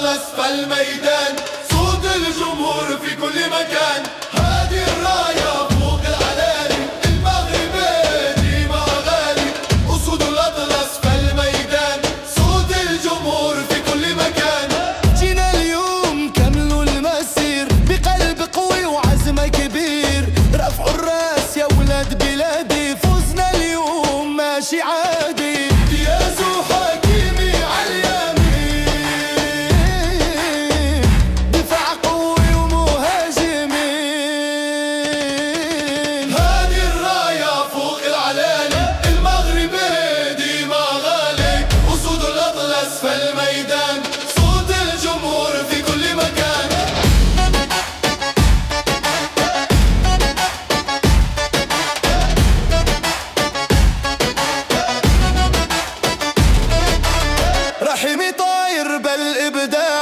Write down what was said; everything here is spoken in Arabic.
الأطلس فالميدان، صوت الجمهور في كل مكان. هذه الراية فوق العلالي، المغرب ديما غالي. أسود الأطلس فالميدان، صوت الجمهور في كل مكان. جينا اليوم كملوا المسير بقلب قوي وعزم كبير، رفعوا الراس يا ولاد بلادي، فوزنا اليوم ماشي عادي. ياسو حكيمي عاليمين، دفاع قوي ومهاجمين. هذه الراية فوق العلالي، المغرب ديما غالي. أسود الأطلس فالميدان، صوت الجمهور في كل مكان. رحيمي طاير بالإبداع،